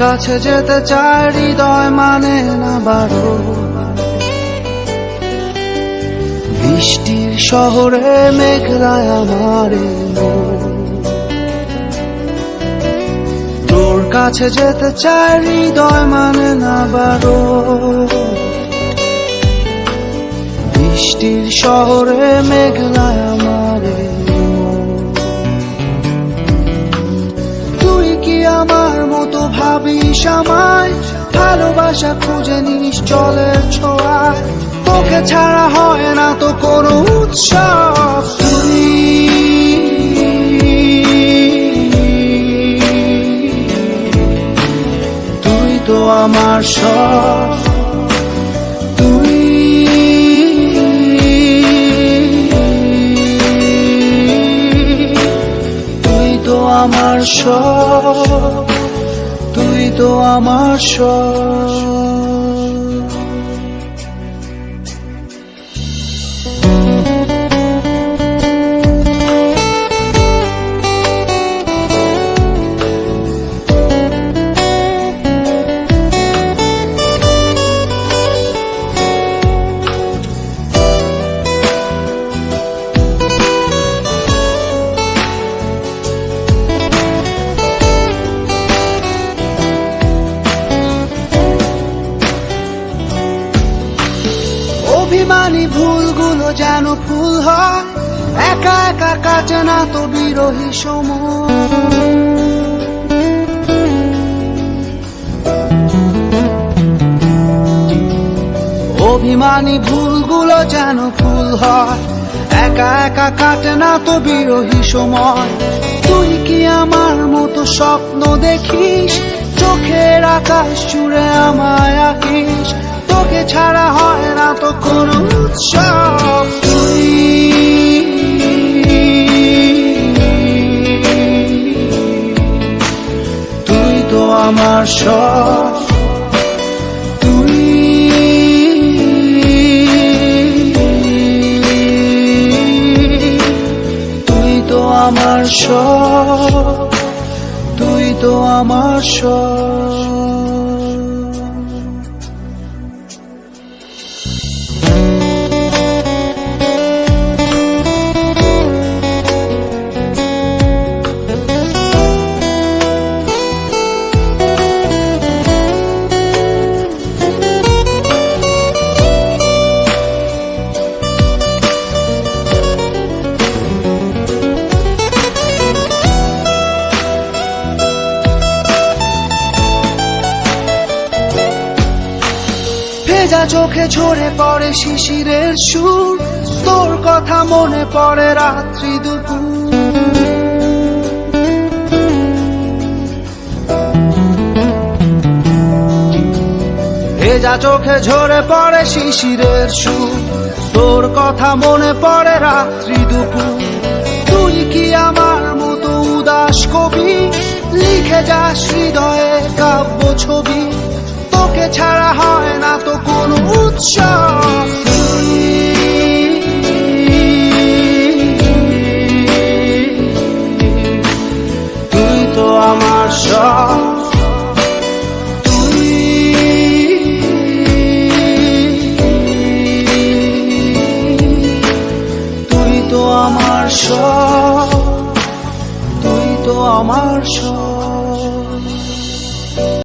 কাছে যেতে চায় হৃদয় মানে না বারো। বৃষ্টির শহরে মেঘলায় আমার তোর কাছে যেতে চায় হৃদয় মানে না বারো। বৃষ্টির শহরে মেঘলায় আমার তুই কি আমার মতো ভাবিস আমায়? ভালোবাসা খুঁজে নিস জলের ছোঁয়ায়, তোকে ছাড়া হয় না তো কোনো উৎসব। তুই তো আমার সব, তুই তো আমার সব, তুই তো আমার সব। অভিমানী ভুলগুলো যেন ফুল হয়, একা একা কাটে না তো বিরহী সময়। অভিমানী ভুলগুলো যেন ফুল হয়, একা একা কাটে না তো বিরহী সময়। তুই কি আমার মতো স্বপ্ন দেখিস? চোখের আকাশ জুড়ে আমায় আঁকিস, তোকে ছাড়া হয় না তো কোনো উৎসব। তুই তো আমার সব, তুই তো আমার সব, তুই তো আমার সব। ভেজা চোখে ঝরে পড়ে শিশিরের সুর, তোর কথা মনে পড়ে রাত্রি দুপুর। ভেজা চোখে ঝরে পড়ে শিশিরের সুর, তোর কথা মনে পড়ে রাত্রি দুপুর। তুই কি আমার মতো উদাস কবি? লিখে যাস হৃদয়ে কাব্য ছবি, তোকে ছাড়া হয় না তো কোনো উৎসব। তুই তো আমার সব, তুই তো আমার সব, তুই তো আমার সব।